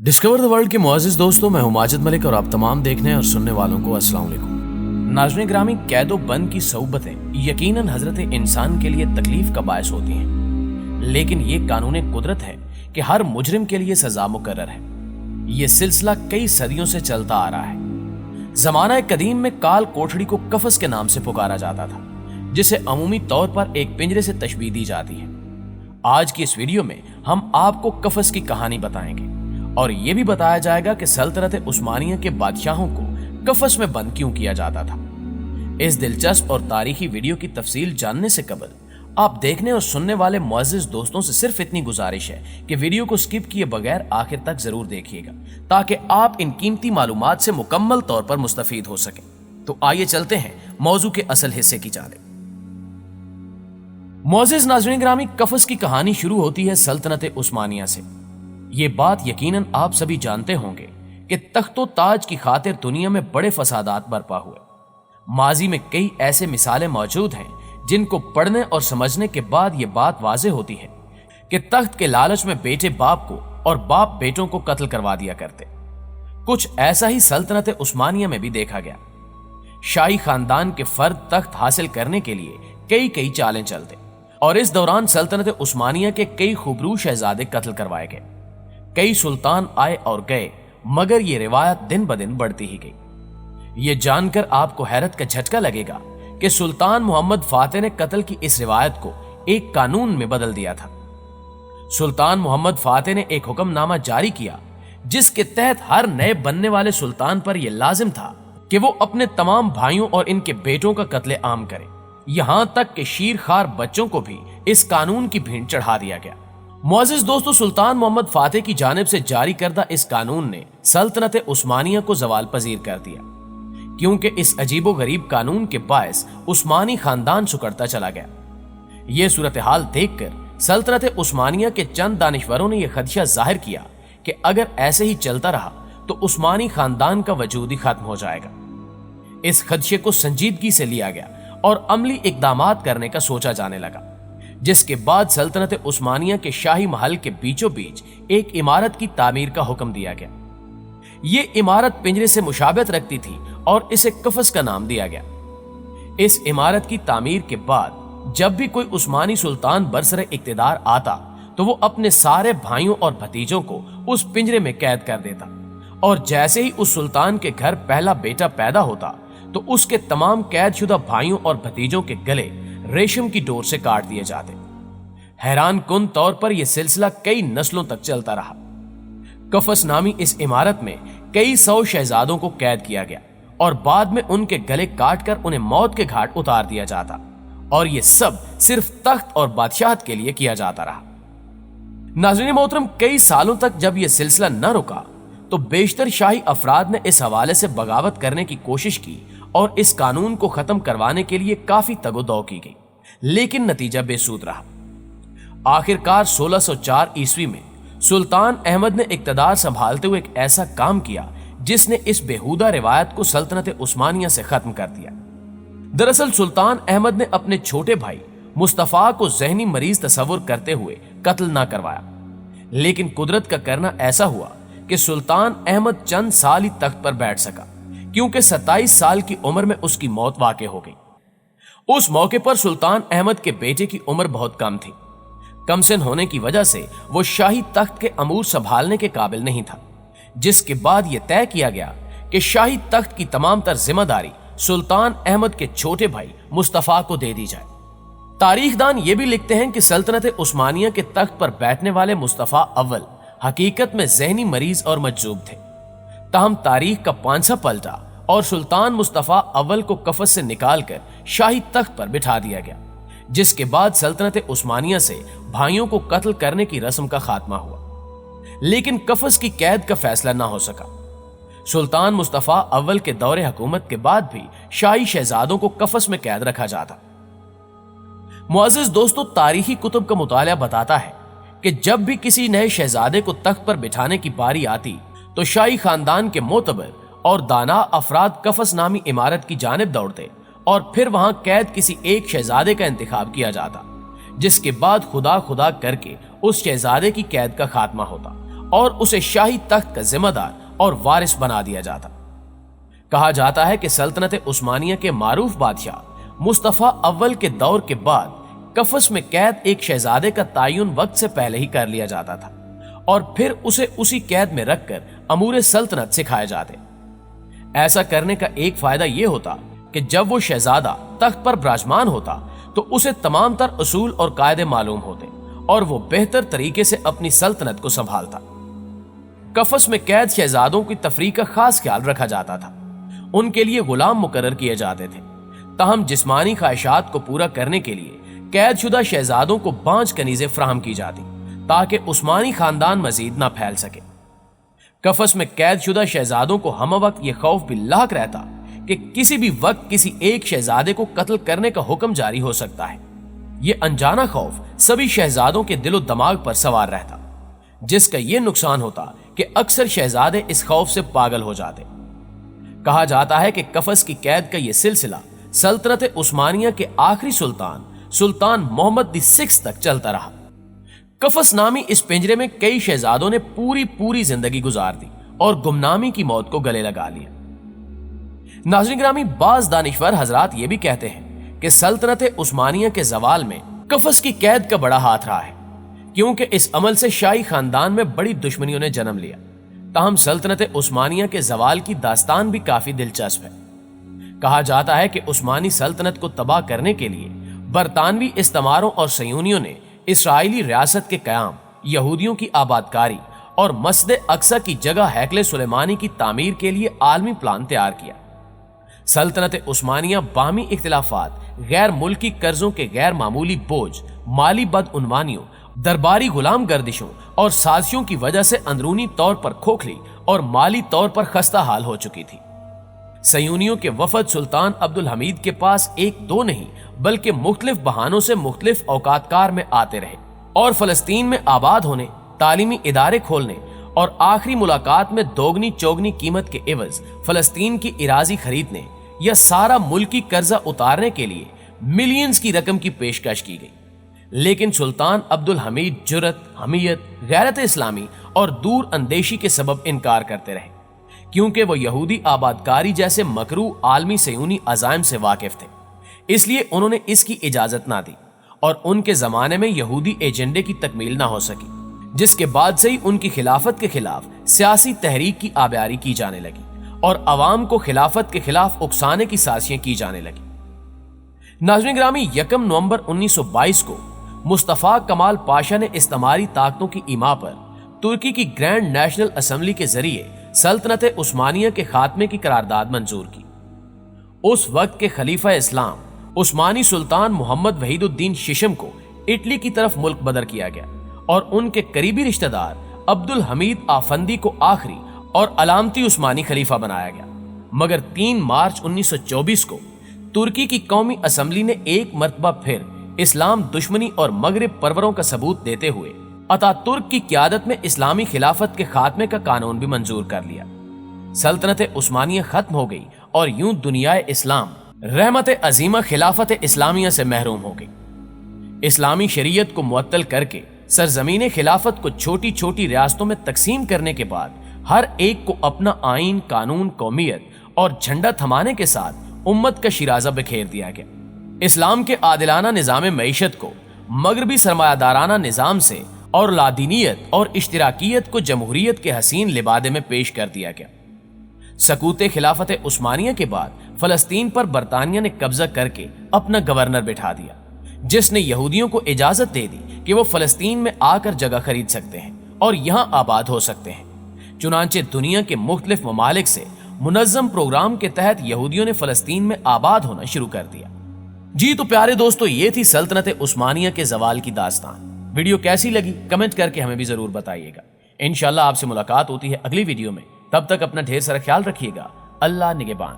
Discover the world के मुअज़्ज़िज़ दोस्तों, मैं हूं माजिद मलिक और आप तमाम देखने और सुनने वालों को अस्सलाम वालेकुम। नाज़रीन ग्रामी, कैदो बंद की सऊबतें यकीनन हजरत इंसान के लिए तकलीफ का बायस होती हैं, लेकिन ये कानून कुदरत है कि हर मुजरिम के लिए सजा मुकर्रर है। ये सिलसिला कई सदियों से चलता आ रहा है। जमाना कदीम में काल कोठड़ी को कफस के नाम से पुकारा जाता था, जिसे अमूमी तौर पर एक पिंजरे से तशबीह दी जाती है। आज की इस वीडियो में हम आपको कफस की कहानी बताएंगे और ये भी बताया जाएगा कि सल्तनत उस्मानिया के बादशाहों को कफस में बंद क्यों किया जाता था। इस दिलचस्प और तारीखी वीडियो की तफसील जानने से कबल आप देखने और सुनने वाले मुअज़्ज़िज़ दोस्तों से सिर्फ इतनी गुजारिश है कि वीडियो को स्किप किए बगैर आखिर तक जरूर देखिएगा, ताकि आप इन कीमती मालूमात से मुकम्मल तौर पर मुस्तफीद हो सकें। तो आइए चलते हैं मौजू के असल हिस्से की जानिब। मुअज़्ज़िज़ नाज़रीन ग्रामी, कफस की कहानी शुरू होती है सल्तनत उस्मानिया से। ये बात यकीनन आप सभी जानते होंगे कि तख्तो ताज की खातिर दुनिया में बड़े फसादात बर्पा हुए। माजी में कई ऐसे मिसालें मौजूद हैं जिनको पढ़ने और समझने के बाद ये बात वाज़ेह होती है कि तख्त के लालच में बेटे बाप को और बाप बेटों को कत्ल करवा दिया करते। कुछ ऐसा ही सल्तनत उस्मानिया में भी देखा गया। शाही खानदान के फर्द तख्त हासिल करने के लिए कई कई चालें चलते और इस दौरान सल्तनत उस्मानिया के कई खूबरू शहजादे कत्ल करवाए गए। कई सुल्तान आए और गए, मगर ये रिवायत दिन ब दिन बढ़ती ही गई। ये जानकर आपको हैरत का झटका लगेगा कि सुल्तान मोहम्मद फातेह ने कत्ल की इस रिवायत को एक कानून में बदल दिया था। सुल्तान मोहम्मद फातेह ने एक हुक्मनामा जारी किया जिसके तहत हर नए बनने वाले सुल्तान पर यह लाजिम था कि वो अपने तमाम भाइयों और इनके बेटों का कत्ले आम करे। यहां तक कि शीरखार बच्चों को भी इस कानून की भीड़ चढ़ा दिया गया। मुअज़्ज़िज़ दोस्तों, सुल्तान मोहम्मद फातेह की जानिब से जारी करदा इस कानून ने सल्तनत उस्मानिया को ज़वाल पजीर कर दिया, क्योंकि इस अजीबो गरीब कानून के बायस उस्मानी खानदान सुकड़ता चला गया। यह सूरत हाल देखकर सल्तनत उस्मानिया के चंद दानिशवरों ने यह खदशा जाहिर किया कि अगर ऐसे ही चलता रहा तो उस्मानी खानदान का वजूद ही खत्म हो जाएगा। इस खदशे को संजीदगी से लिया गया और अमली इकदामात करने का सोचा जाने लगा, जिसके बाद सल्तनत उस्मानिया के शाही महल के बीचों बीच एक इमारत की तामीर का हुक्म दिया गया। ये इमारत पिंजरे से मुशाबहत रखती थी और इसे कफस का नाम दिया गया। इस इमारत की तामीर के बाद जब भी कोई उस्मानी सुल्तान बरसरे इक्तिदार आता तो वो अपने सारे भाइयों और भतीजों को उस पिंजरे में कैद कर देता, और जैसे ही उस सुल्तान के घर पहला बेटा पैदा होता तो उसके तमाम कैदशुदा भाइयों और भतीजों के गले रेशम की डोर से काट दिए जाते। हैरान कुन तौर पर यह सिलसिला कई नस्लों तक चलता रहा। कफस नामी इस इमारत में कई सौ शहजादों को कैद किया गया और बाद में उनके गले काटकर उन्हें मौत के घाट उतार दिया जाता, और यह सब सिर्फ तख्त और बादशाहत के लिए किया जाता रहा। नाज़रीन मोहतरम, कई सालों तक जब यह सिलसिला न रुका तो बेशतर शाही अफराद ने इस हवाले से बगावत करने की कोशिश की और इस कानून को खत्म करवाने के लिए काफी तगोदौ की गई, लेकिन नतीजा बेसूद रहा। आखिरकार 1604 ईस्वी में सुल्तान अहमद ने इक्तदार संभालते हुए एक ऐसा काम किया जिसने इस बेहुदा रिवायत को सल्तनत उस्मानिया से खत्म कर दिया। दरअसल सुल्तान अहमद ने अपने छोटे भाई मुस्तफा को ज़हनी मरीज तस्वुर करते हुए कत्ल ना करवाया, लेकिन कुदरत का करना ऐसा हुआ कि सुल्तान अहमद चंद साल ही तख्त पर बैठ सका, क्योंकि 27 साल की उम्र में उसकी मौत वाक़े हो गई। उस मौके पर सुल्तान अहमद के बेटे की उम्र बहुत कम थी। कमसिन होने की वजह से वो शाही तख्त के अमूर संभालने के काबिल नहीं था, जिसके बाद यह तय किया गया कि शाही तख्त की तमाम तर जिम्मेदारी सुल्तान अहमद के छोटे भाई मुस्तफा को दे दी जाए। तारीखदान ये भी लिखते हैं कि सल्तनत उस्मानिया के तख्त पर बैठने वाले मुस्तफा अव्वल हकीकत में ज़हनी मरीज और मजजूब थे। ताहम तारीख का पांसा पलटा और सुल्तान मुस्तफा अव्वल को कफस से निकालकर शाही तख्त पर बिठा दिया गया, जिसके बाद सल्तनत उस्मानिया से भाइयों को कत्ल करने की रस्म का खात्मा हुआ। लेकिन कफस की कैद का फैसला ना हो सका। सुल्तान मुस्तफा अव्वल के दौरे हुकूमत के बाद भी शाही शहजादों को कफस में कैद रखा जाता। मुअज़्ज़िज़ दोस्तों, तारीखी कुतुब का मुताला बताता है कि जब भी किसी नए शहजादे को तख्त पर बिठाने की बारी आती तो शाही खानदान के मोतबर और दाना अफराद कफस नामी इमारत की जानिब दौड़ते और फिर वहां कैद किसी एक शहजादे का इंतखाब किया जाता, जिसके बाद खुदा खुदा करके उस शहजादे की कैद का खात्मा होता اور اسے شاہی تخت کا ذمہ دار اور وارث بنا دیا جاتا۔ کہا جاتا ہے کہ سلطنت عثمانیہ کے معروف بادشاہ مصطفیٰ اول کے دور کے بعد قفس میں قید ایک شہزادے کا تعین وقت سے پہلے ہی کر لیا جاتا تھا اور پھر اسے اسی قید میں رکھ کر امور سلطنت سکھائے جاتے۔ ایسا کرنے کا ایک فائدہ یہ ہوتا کہ جب وہ شہزادہ تخت پر براجمان ہوتا تو اسے تمام تر اصول اور قاعدے معلوم ہوتے اور وہ بہتر طریقے سے اپنی سلطنت کو سنبھالتا۔ قفس میں قید شہزادوں کی تفریح کا خاص خیال رکھا جاتا تھا، ان کے لیے غلام مقرر کیے جاتے تھے۔ تاہم جسمانی خواہشات کو پورا کرنے کے لیے قید شدہ شہزادوں کو 5 کنیزیں فراہم کی جاتی تاکہ عثمانی خاندان مزید نہ پھیل سکے۔ قفس میں قید شدہ شہزادوں کو ہم وقت یہ خوف بھی لاحق رہتا کہ کسی بھی وقت کسی ایک شہزادے کو قتل کرنے کا حکم جاری ہو سکتا ہے۔ یہ انجانہ خوف سبھی شہزادوں کے دل و دماغ پر سوار رہتا، جس کا یہ نقصان ہوتا کہ اکثر شہزادے اس خوف سے پاگل ہو جاتے۔ کہا جاتا ہے کہ قفس کی قید کا یہ سلسلہ سلطنت عثمانیہ کے آخری سلطان محمد VI تک چلتا رہا۔ قفس نامی اس پنجرے میں کئی شہزادوں نے پوری زندگی گزار دی اور گمنامی کی موت کو گلے لگا لیا۔ ناظرین گرامی، بعض دانشور حضرات یہ بھی کہتے ہیں کہ سلطنت عثمانیہ کے زوال میں قفس کی قید کا بڑا ہاتھ رہا ہے، کیونکہ اس عمل سے شاہی خاندان میں بڑی دشمنیوں نے جنم لیا۔ تاہم سلطنت عثمانیہ کے زوال کی داستان بھی کافی دلچسپ ہے۔ کہا جاتا ہے کہ عثمانی سلطنت کو تباہ کرنے کے لیے برطانوی استعماروں اور صیونیوں نے اسرائیلی ریاست کے قیام، یہودیوں کی آبادکاری اور مسجد اقصی کی جگہ ہیکل سلیمانی کی تعمیر کے لیے عالمی پلان تیار کیا۔ سلطنت عثمانیہ باہمی اختلافات، غیر ملکی قرضوں کے غیر معمولی بوجھ، مالی بدعنوانیوں، درباری غلام گردشوں اور سازشوں کی وجہ سے اندرونی طور پر کھوکھلی اور مالی طور پر خستہ حال ہو چکی تھی۔ صیونیوں کے وفد سلطان عبدالحمید کے پاس ایک دو نہیں بلکہ مختلف بہانوں سے مختلف اوقات کار میں آتے رہے اور فلسطین میں آباد ہونے، تعلیمی ادارے کھولنے اور آخری ملاقات میں دوگنی چوگنی قیمت کے عوض فلسطین کی اراضی خریدنے یا سارا ملکی قرضہ اتارنے کے لیے ملینز کی رقم کی پیشکش کی گئی۔ لیکن سلطان عبدالحمید جرأت، حمیت، غیرت اسلامی اور دور اندیشی کے سبب انکار کرتے رہے، کیونکہ وہ یہودی آبادکاری جیسے مکروہ عالمی صیونی عزائم سے واقف تھے۔ اس لیے انہوں نے اس کی اجازت نہ دی اور ان کے زمانے میں یہودی ایجنڈے کی تکمیل نہ ہو سکی، جس کے بعد سے ہی ان کی خلافت کے خلاف سیاسی تحریک کی آبیاری کی جانے لگی اور عوام کو خلافت کے خلاف اکسانے کی سازشیں کی جانے لگی۔ ناظرین گرامی، 1 نومبر 1922 کو مصطفیٰ کمال پاشا نے استعماری طاقتوں کی ایما پر ترکی کی گرینڈ نیشنل اسمبلی کے ذریعے سلطنت عثمانیہ کے خاتمے کی قرارداد منظور کی۔ اس وقت کے خلیفہ اسلام عثمانی سلطان محمد وحید الدین ششم کو اٹلی کی طرف ملک بدر کیا گیا اور ان کے قریبی رشتہ دار عبدالحمید آفندی کو آخری اور علامتی عثمانی خلیفہ بنایا گیا۔ مگر 3 مارچ 1924 کو ترکی کی قومی اسمبلی نے ایک مرتبہ پھر اسلام دشمنی اور مغرب پروروں کا ثبوت دیتے ہوئے اتا ترک کی قیادت میں اسلامی خلافت کے خاتمے کا قانون بھی منظور کر لیا۔ سلطنت عثمانیہ ختم ہو گئی اور یوں دنیا اسلام رحمت عظیمہ خلافت اسلامیہ سے محروم ہو گئی۔ اسلامی شریعت کو معطل کر کے سرزمین خلافت کو چھوٹی چھوٹی ریاستوں میں تقسیم کرنے کے بعد ہر ایک کو اپنا آئین، قانون، قومیت اور جھنڈا تھمانے کے ساتھ امت کا شیرازہ بکھیر دیا گیا۔ اسلام کے عادلانہ نظام معیشت کو مغربی سرمایہ دارانہ نظام سے اور لادینیت اور اشتراکیت کو جمہوریت کے حسین لبادے میں پیش کر دیا گیا۔ سقوط خلافت عثمانیہ کے بعد فلسطین پر برطانیہ نے قبضہ کر کے اپنا گورنر بٹھا دیا، جس نے یہودیوں کو اجازت دے دی کہ وہ فلسطین میں آ کر جگہ خرید سکتے ہیں اور یہاں آباد ہو سکتے ہیں۔ چنانچہ دنیا کے مختلف ممالک سے منظم پروگرام کے تحت یہودیوں نے فلسطین میں آباد ہونا شروع کر دیا۔ جی تو پیارے دوستو، یہ تھی سلطنت عثمانیہ کے زوال کی داستان۔ ویڈیو کیسی لگی کمنٹ کر کے ہمیں بھی ضرور بتائیے گا۔ انشاءاللہ آپ سے ملاقات ہوتی ہے اگلی ویڈیو میں، تب تک اپنا ڈھیر سارا خیال رکھیے گا۔ اللہ نگہبان۔